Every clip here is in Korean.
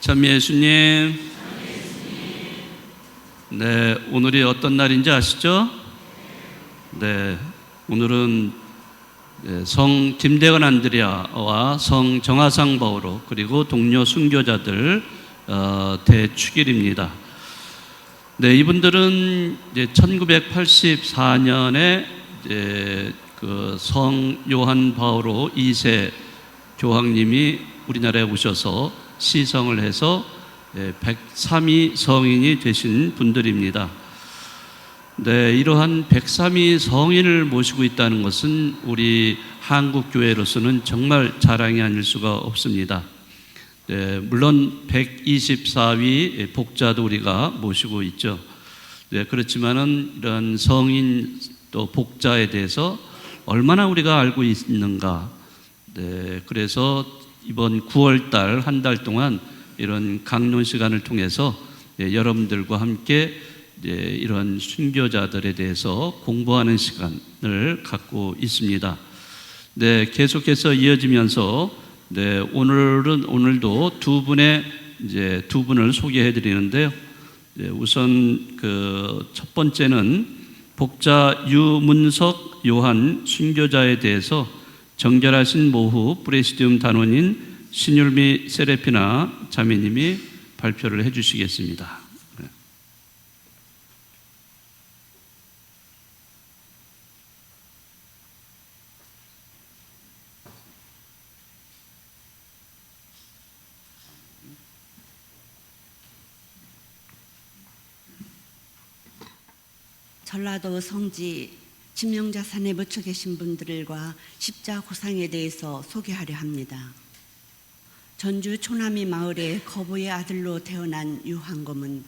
참 예수님, 네, 오늘이 어떤 날인지 아시죠? 네, 오늘은 성 김대건 안드레아와 성 정하상 바오로 그리고 동료 순교자들 대축일입니다. 네, 이분들은 이제 1984년에 그 성 요한 바오로 2세 교황님이 우리나라에 오셔서 시성을 해서 103위 성인이 되신 분들입니다. 네, 이러한 103위 성인을 모시고 있다는 것은 우리 한국교회로서는 정말 자랑이 아닐 수가 없습니다. 네, 물론 124위 복자도 우리가 모시고 있죠. 네, 그렇지만은 이런 성인 또 복자에 대해서 얼마나 우리가 알고 있는가. 네, 그래서 이번 9월달 한 달 동안 이런 강론 시간을 통해서 여러분들과 함께 이런 순교자들에 대해서 공부하는 시간을 갖고 있습니다. 네, 계속해서 이어지면서 오늘도 두 분을 소개해 드리는데요. 우선 첫 번째는 복자 유문석 요한 순교자에 대해서 정결하신 모후 프레시디움 단원인 신율미 세레피나 자매님이 발표를 해 주시겠습니다. 전라도 성지 진명자산에 묻혀 계신 분들과 십자고상에 대해서 소개하려 합니다. 전주 초남이 마을의 거부의 아들로 태어난 유한검은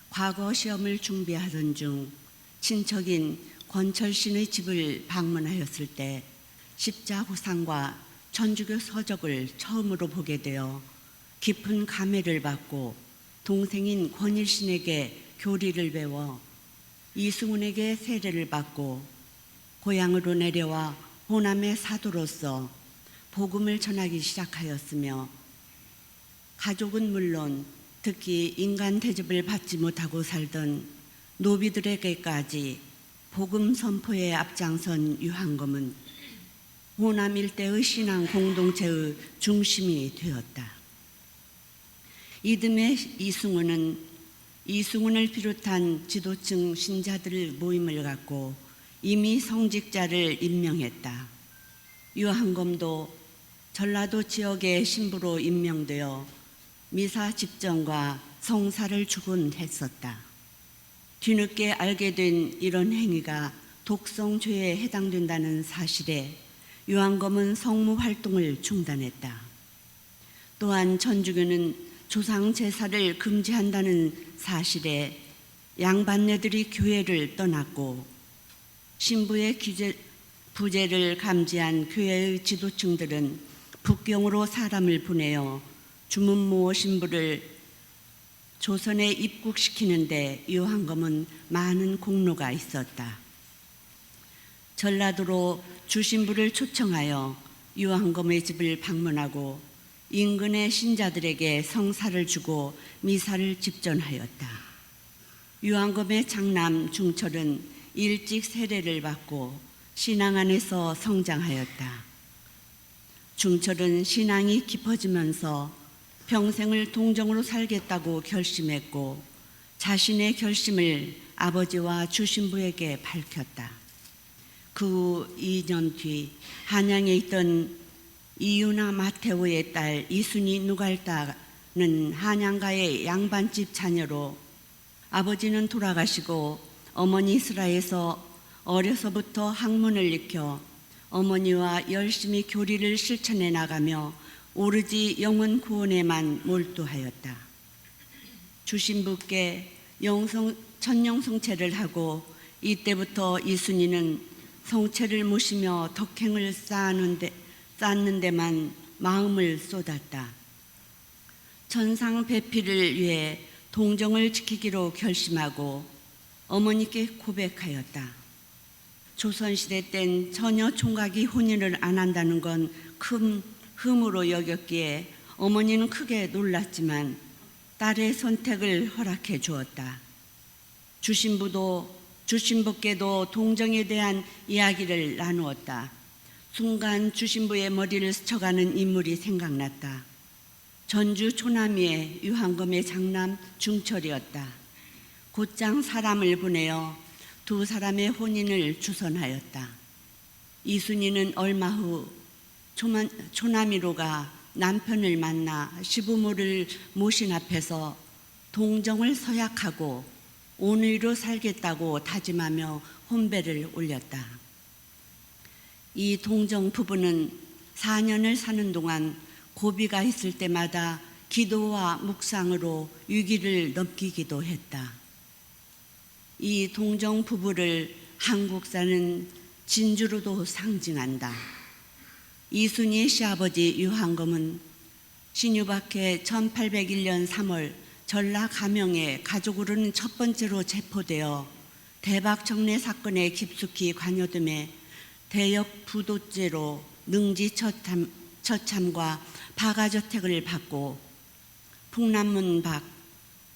과거 시험을 준비하던 중 친척인 권철신의 집을 방문하였을 때 십자고상과 천주교 서적을 처음으로 보게 되어 깊은 감회를 받고 동생인 권일신에게 교리를 배워 이승훈에게 세례를 받고 고향으로 내려와 호남의 사도로서 복음을 전하기 시작하였으며 가족은 물론 특히 인간 대접을 받지 못하고 살던 노비들에게까지 복음 선포에 앞장선 유한검은 호남 일대의 신앙 공동체의 중심이 되었다. 이듬해 이승훈을 비롯한 지도층 신자들 모임을 갖고 이미 성직자를 임명했다. 유한검도 전라도 지역의 신부로 임명되어 미사 집정과 성사를 주곤 했었다. 뒤늦게 알게 된 이런 행위가 독성죄에 해당된다는 사실에 유한검은 성무 활동을 중단했다. 또한 천주교는 조상 제사를 금지한다는 사실에 양반네들이 교회를 떠났고 신부의 부재를 감지한 교회의 지도층들은 북경으로 사람을 보내어 주문모 신부를 조선에 입국시키는데 유한검은 많은 공로가 있었다. 전라도로 주신부를 초청하여 유한검의 집을 방문하고 인근의 신자들에게 성사를 주고 미사를 집전하였다. 유한검의 장남 중철은 일찍 세례를 받고 신앙 안에서 성장하였다. 중철은 신앙이 깊어지면서 평생을 동정으로 살겠다고 결심했고 자신의 결심을 아버지와 주신부에게 밝혔다. 그 후 2년 뒤 한양에 있던 이유나 마테오의 딸 이순이 누갈다는 한양가의 양반집 자녀로 아버지는 돌아가시고 어머니 스라에서 어려서부터 학문을 익혀 어머니와 열심히 교리를 실천해 나가며 오로지 영혼 구원에만 몰두하였다. 주신부께 천영성체를 하고 이때부터 이순이는 성체를 모시며 덕행을 쌓는 데만 마음을 쏟았다. 천상 배필을 위해 동정을 지키기로 결심하고 어머니께 고백하였다. 조선시대 땐 처녀 총각이 혼인을 안 한다는 건 큰 흠으로 여겼기에 어머니는 크게 놀랐지만 딸의 선택을 허락해 주었다. 주신부께도 동정에 대한 이야기를 나누었다. 순간 주신부의 머리를 스쳐가는 인물이 생각났다. 전주 초남이의 유한검의 장남 중철이었다. 곧장 사람을 보내어 두 사람의 혼인을 주선하였다. 이순이는 얼마 후 초남이로가 남편을 만나 시부모를 모신 앞에서 동정을 서약하고 온의로 살겠다고 다짐하며 혼배를 올렸다. 이 동정 부부는 4년을 사는 동안 고비가 있을 때마다 기도와 묵상으로 위기를 넘기기도 했다. 이 동정 부부를 한국사는 진주로도 상징한다. 이순이의 시아버지 유한검은 신유박해 1801년 3월 전라 가명에 가족으로는 첫 번째로 체포되어 대박정례 사건에 깊숙이 관여됨에 대역 부도죄로 능지 처참과 바가저택을 받고 풍남문 밖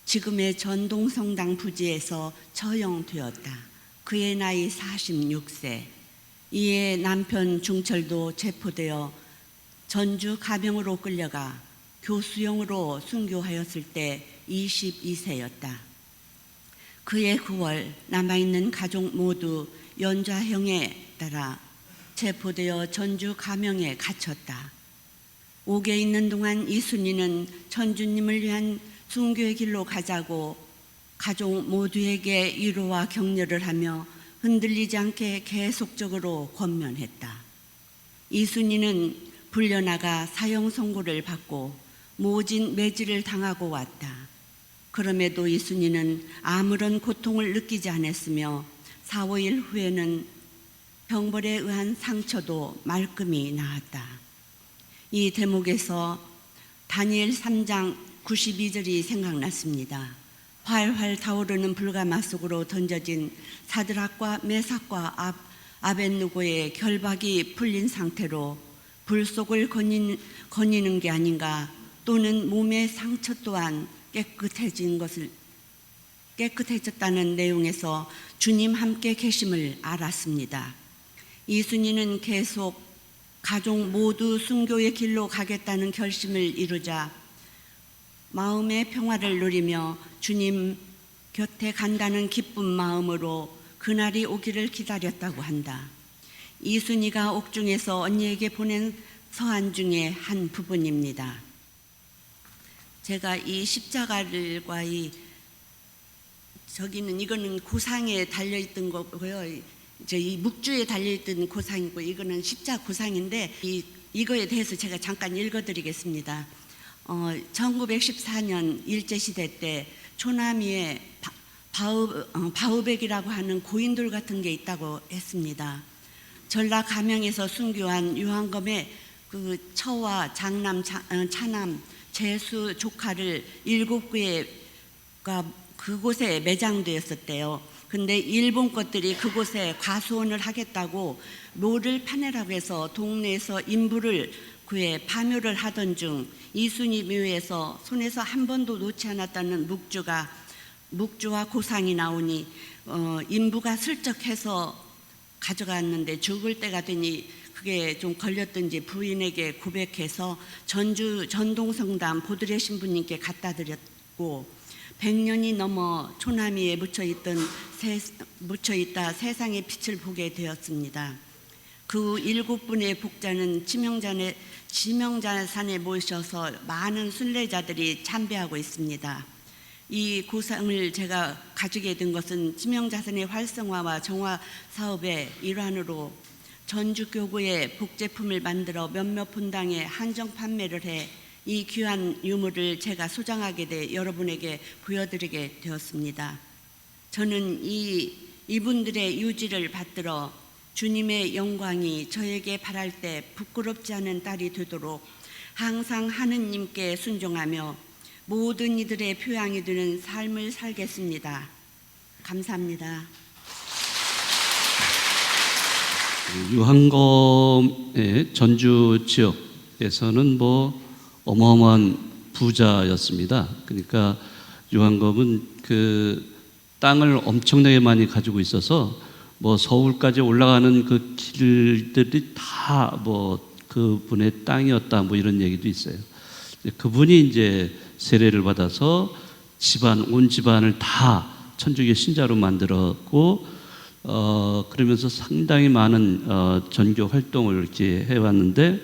지금의 전동성당 부지에서 처형되었다. 그의 나이 46세. 이에 남편 중철도 체포되어 전주 가병으로 끌려가 교수용으로 순교하였을 때 22세였다. 그해 9월 남아있는 가족 모두 연좌형에 따라 체포되어 전주 가명에 갇혔다. 옥에 있는 동안 이순이는 천주님을 위한 순교의 길로 가자고 가족 모두에게 위로와 격려를 하며 흔들리지 않게 계속적으로 권면했다. 이순이는 불려나가 사형 선고를 받고 모진 매질을 당하고 왔다. 그럼에도 이순이는 아무런 고통을 느끼지 않았으며 4, 5일 후에는 병벌에 의한 상처도 말끔히 나았다. 이 대목에서 다니엘 3장 92절이 생각났습니다. 활활 타오르는 불가마 속으로 던져진 사드락과 메삭과 아벳느고의 결박이 풀린 상태로 불 속을 거니는 게 아닌가, 또는 몸의 상처 또한 깨끗해졌다는 내용에서 주님 함께 계심을 알았습니다. 이순이는 계속 가족 모두 순교의 길로 가겠다는 결심을 이루자 마음의 평화를 누리며 주님 곁에 간다는 기쁜 마음으로 그날이 오기를 기다렸다고 한다. 이순이가 옥중에서 언니에게 보낸 서한 중에 한 부분입니다. 제가 이 십자가를과 이거는 고상에 달려있던 거고요. 이 묵주에 달려있던 고상이고, 이거는 십자 고상인데 이거에 대해서 제가 잠깐 읽어드리겠습니다. 1914년 일제시대 때 초남이에 바우백이라고 하는 고인돌 같은 게 있다고 했습니다. 전라 가명에서 순교한 유한검의 그 처와 장남, 차남, 제수 조카를 7개가 그곳에 매장되었었대요. 근데 일본 것들이 그곳에 과수원을 하겠다고 묘를 파내라고 해서 동네에서 인부를 구해 파묘를 하던 중 이순이 묘에서 손에서 한 번도 놓지 않았다는 묵주와 고상이 나오니 인부가 슬쩍 해서 가져갔는데 죽을 때가 되니 그게 좀 걸렸던지 부인에게 고백해서 전동성당 보드레 신부님께 갖다 드렸고, 100년이 넘어 초남이에 묻혀있다 세상의 빛을 보게 되었습니다. 그 7분의 복자는 지명자산에 모셔서 많은 순례자들이 참배하고 있습니다. 이 고상을 제가 가지게 된 것은 지명자산의 활성화와 정화 사업의 일환으로 전주교구에 복제품을 만들어 몇몇 분당에 한정 판매를 해 이 귀한 유물을 제가 소장하게 돼 여러분에게 보여드리게 되었습니다. 저는 이분들의 유지를 받들어 주님의 영광이 저에게 바랄 때 부끄럽지 않은 딸이 되도록 항상 하느님께 순종하며 모든 이들의 표양이 되는 삶을 살겠습니다. 감사합니다. 유한검의 전주 지역에서는 어마어마한 부자였습니다. 그러니까 요한검은 그 땅을 엄청나게 많이 가지고 있어서 뭐 서울까지 올라가는 그 길들이 다 뭐 그분의 땅이었다 뭐 이런 얘기도 있어요. 그분이 이제 세례를 받아서 온 집안을 다 천주교 신자로 만들었고 그러면서 상당히 많은 전교 활동을 이렇게 해왔는데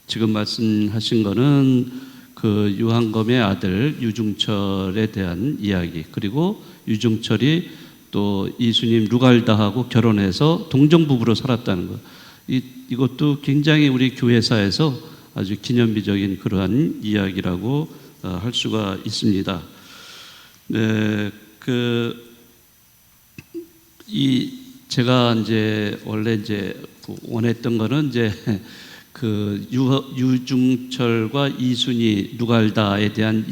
지금 말씀하신 거는 그 요한검의 아들 유중철에 대한 이야기, 그리고 유중철이 또 이수님 루갈다하고 결혼해서 동정부부로 살았다는 것. 이것도 굉장히 우리 교회사에서 아주 기념비적인 그러한 이야기라고 할 수가 있습니다. 네, 제가 이제 원래 이제 원했던 거는 이제 그 유중철과 이순이 누갈다에 대한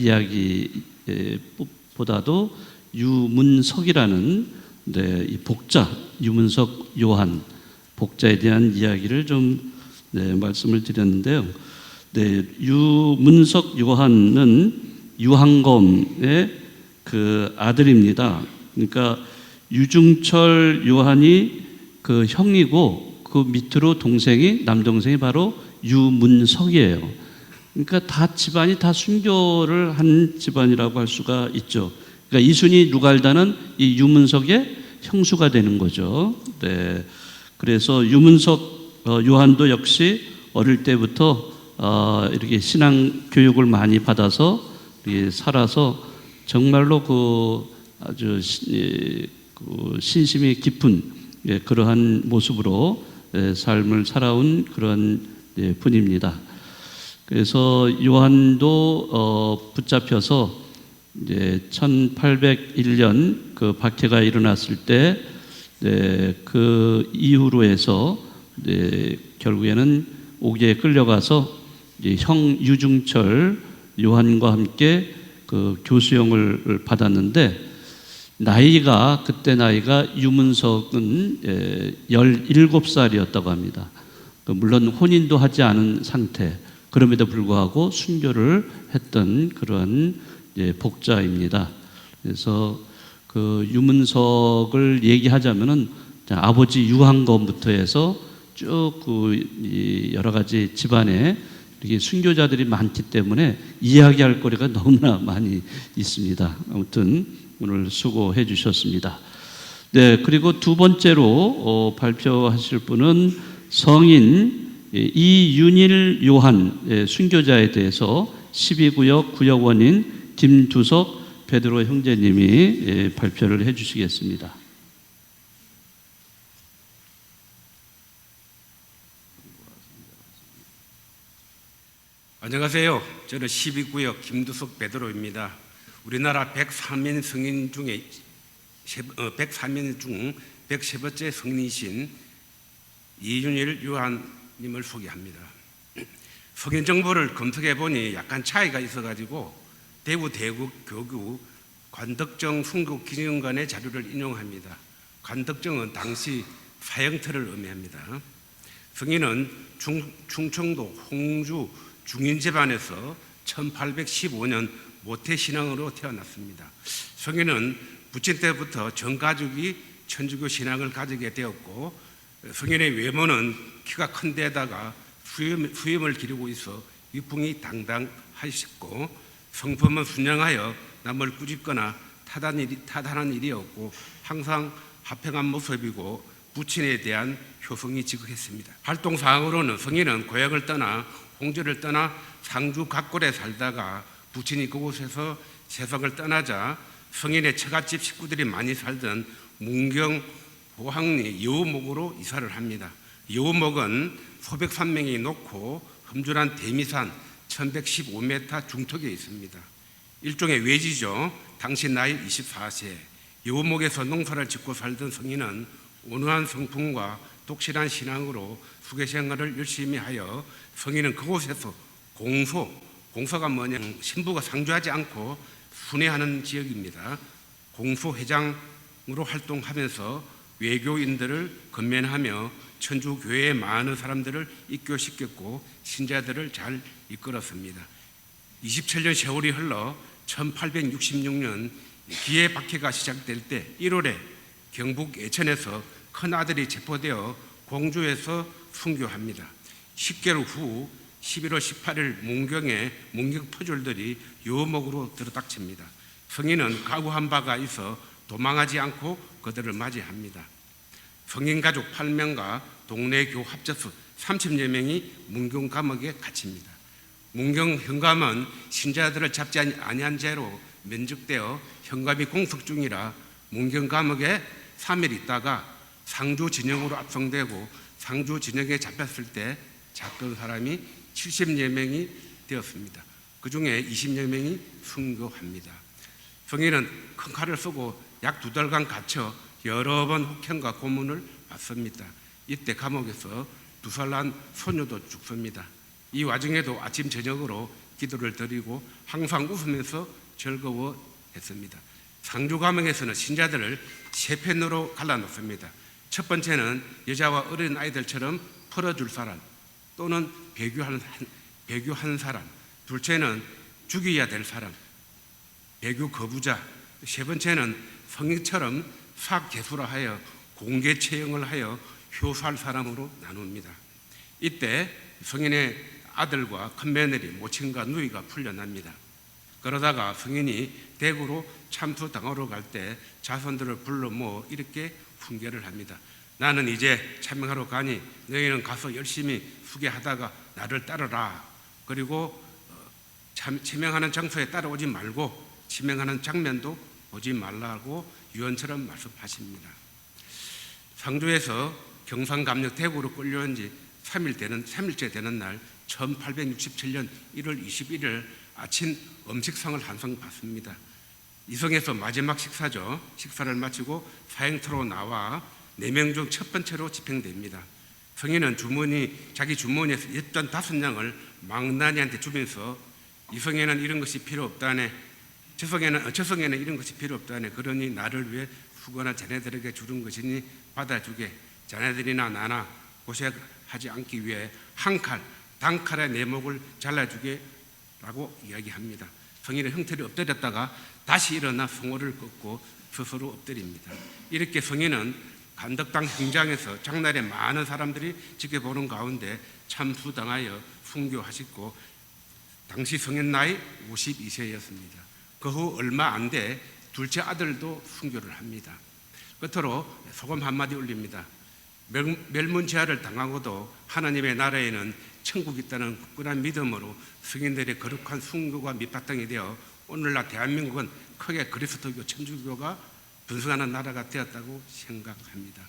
이야기보다도 유문석이라는 이 복자 유문석 요한 복자에 대한 이야기를 좀 말씀을 드렸는데요. 유문석 요한은 유한검의 그 아들입니다. 그러니까 유중철 요한이 그 형이고 그 밑으로 남동생이 바로 유문석이에요. 그러니까 다 집안이 다 순교를 한 집안이라고 할 수가 있죠. 그러니까 이순이 누갈다는 이 유문석의 형수가 되는 거죠. 네. 그래서 유문석 요한도 역시 어릴 때부터 이렇게 신앙 교육을 많이 받아서 살아서 정말로 그 아주 신심이 깊은 그러한 모습으로 삶을 살아온 그런 분입니다. 그래서 요한도 붙잡혀서 이제 1801년 그 박해가 일어났을 때 그 이후로 해서 결국에는 옥에 끌려가서 형 유중철 요한과 함께 그 교수형을 받았는데 그때 나이가 유문석은 17살이었다고 합니다. 물론 혼인도 하지 않은 상태, 그럼에도 불구하고 순교를 했던 그런 복자입니다. 그래서 그 유문석을 얘기하자면은 아버지 유한검부터 해서 쭉 그 여러 가지 집안에 이렇게 순교자들이 많기 때문에 이야기할 거리가 너무나 많이 있습니다. 아무튼 오늘 수고해 주셨습니다. 네, 그리고 두 번째로 발표하실 분은 성인 이윤일 요한 순교자에 대해서 12구역 구역원인 김두석 베드로 형제님이 발표를 해 주시겠습니다. 안녕하세요. 저는 12구역 김두석 베드로입니다. 우리나라 103인 성인 중에 103인 중 103번째 성인이신 이윤일 요한님을 소개합니다. 성인 정보를 검색해 보니 약간 차이가 있어가지고 대구 대구교구 관덕정 순교기념관의 자료를 인용합니다. 관덕정은 당시 사형터를 의미합니다. 성인은 충청도 홍주 중인 집안에서 1815년 모태신앙으로 태어났습니다. 성인은 부친 때부터 전 가족이 천주교 신앙을 가지게 되었고 성인의 외모는 키가 큰 데다가 수염을 기르고 있어 위풍이 당당하셨고 성품은 순양하여 남을 꾸짖거나 타단한 일이 없고 항상 화평한 모습이고 부친에 대한 효성이 지극했습니다. 활동사항으로는 성인은 고향을 떠나 홍주를 떠나 상주 각골에 살다가 부친이 그곳에서 세상을 떠나자 성인의 처갓집 식구들이 많이 살던 문경 보항리 여우목으로 이사를 합니다. 여우목은 소백산맥이 높고 험준한 대미산 1115m 중턱에 있습니다. 일종의 외지죠. 당시 나이 24세. 여우목에서 농사를 짓고 살던 성인은 온화한 성품과 독실한 신앙으로 수계생활을 열심히 하여 성인은 그곳에서 공소가 뭐냐, 신부가 상주하지 않고 순회하는 지역입니다. 공소회장으로 활동하면서 외교인들을 건면하며 천주교회의 많은 사람들을 입교시켰고 신자들을 잘 이끌었습니다. 27년 세월이 흘러 1866년 기해박해가 시작될 때 1월에 경북 예천에서 큰아들이 체포되어 공주에서 순교합니다. 10개월 후 11월 18일 문경에 문경 퍼즐들이 유목으로 들어닥칩니다. 성인은 각오한 바가 있어 도망하지 않고 그들을 맞이합니다. 성인 가족 8명과 동네 교 합쳐서 30여 명이 문경 감옥에 갇힙니다. 문경 현감은 신자들을 잡지 아니한 죄로 면직되어 현감이 공석 중이라 문경 감옥에 3일 있다가 상주 진영으로 압송되고 상주 진영에 잡혔을 때 잡던 사람이 70여 명이 되었습니다. 그 중에 20여 명이 순교합니다. 성인은 큰 칼을 쓰고 약 2달간 갇혀 여러 번 혹형과 고문을 받습니다. 이때 감옥에서 2살 난 소녀도 죽습니다. 이 와중에도 아침 저녁으로 기도를 드리고 항상 웃으면서 즐거워했습니다. 상주 감옥에서는 신자들을 3편으로 갈라놓습니다. 첫 번째는 여자와 어린 아이들처럼 풀어줄 사람 또는 배교한 사람, 둘째는 죽여야 될 사람, 배교 거부자, 세 번째는 성인처럼 사개수라하여 공개 처형을 하여 효수할 사람으로 나눕니다. 이때 성인의 아들과 큰며느리, 모친과 누이가 풀려납니다. 그러다가 성인이 대구로 참수당하러 갈 때 자손들을 불러 모아 이렇게 훈계를 합니다. 나는 이제 참명하러 가니 너희는 가서 열심히 수계하다가 나를 따르라. 그리고 치명하는 장소에 따라오지 말고 치명하는 장면도 보지 말라고 유언처럼 말씀하십니다. 상주에서 경상감력 대구로 끌려온 지 3일째 되는 날 1867년 1월 21일 아침 음식상을 한 상 받습니다. 이성에서 마지막 식사죠. 식사를 마치고 사행터로 나와 4명 중 첫 번째로 집행됩니다. 성인은 자기 주머니에서 옅잔 5냥을 망나니한테 주면서 이성에는 이런 것이 필요 없다네, 저성에는 이런 것이 필요 없다네, 그러니 나를 위해 수고나 자네들에게 주는 것이니 받아주게, 자네들이나 나나 고생하지 않기 위해 한 칼, 단칼에 내 목을 잘라주게 라고 이야기합니다. 성인은 형태를 엎드렸다가 다시 일어나 성호를 꺾고 스스로 엎드립니다. 이렇게 성인은 간덕당 행장에서 장날에 많은 사람들이 지켜보는 가운데 참수당하여 순교하셨고 당시 성인 나이 52세였습니다. 그 후 얼마 안 돼 둘째 아들도 순교를 합니다. 끝으로 소감 한마디 올립니다. 멸문제하를 당하고도 하나님의 나라에는 천국이 있다는 굳건한 믿음으로 성인들의 거룩한 순교가 밑바탕이 되어 오늘날 대한민국은 크게 그리스도교 천주교가 분성하는 나라가 되었다고 생각합니다.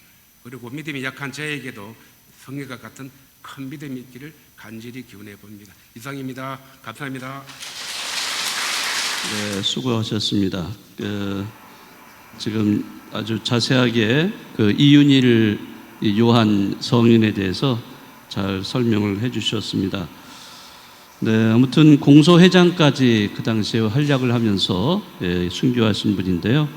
그리고 믿음이 약한 저에게도 성경과 같은 큰 믿음이 있기를 간절히 기원해 봅니다. 이상입니다. 감사합니다. 네, 수고하셨습니다. 지금 아주 자세하게 이윤일 요한 성인에 대해서 잘 설명을 해주셨습니다. 네, 아무튼 공소회장까지 그 당시에 활약을 하면서 순교하신 분인데요.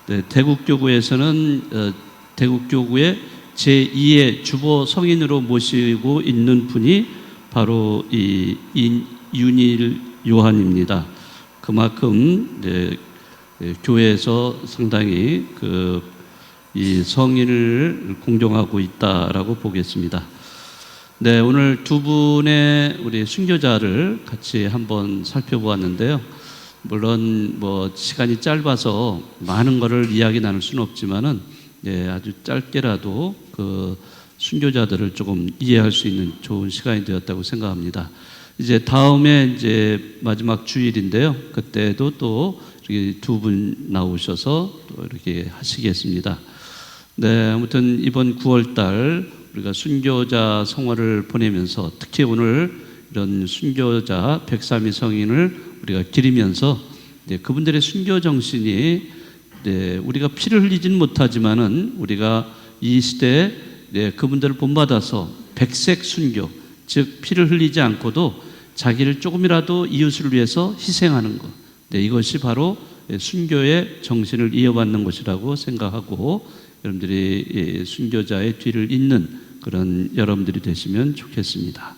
네, 대국교구에서는 대국교구의 제2의 주보 성인으로 모시고 있는 분이 바로 이 이윤일 요한입니다. 그만큼 교회에서 상당히 이 성인을 공경하고 있다라고 보겠습니다. 네, 오늘 두 분의 우리 순교자를 같이 한번 살펴보았는데요. 물론 시간이 짧아서 많은 것을 이야기 나눌 수는 없지만은 아주 짧게라도 그 순교자들을 조금 이해할 수 있는 좋은 시간이 되었다고 생각합니다. 이제 다음에 이제 마지막 주일인데요. 그때도 또 두 분 나오셔서 또 이렇게 하시겠습니다. 네, 아무튼 이번 9월달 우리가 순교자 성화를 보내면서 특히 오늘 이런 순교자 103위 성인을 우리가 기리면서 그분들의 순교 정신이 우리가 피를 흘리지는 못하지만은 우리가 이 시대에 그분들을 본받아서 백색 순교, 즉 피를 흘리지 않고도 자기를 조금이라도 이웃을 위해서 희생하는 것, 이것이 바로 순교의 정신을 이어받는 것이라고 생각하고 여러분들이 순교자의 뒤를 잇는 그런 여러분들이 되시면 좋겠습니다.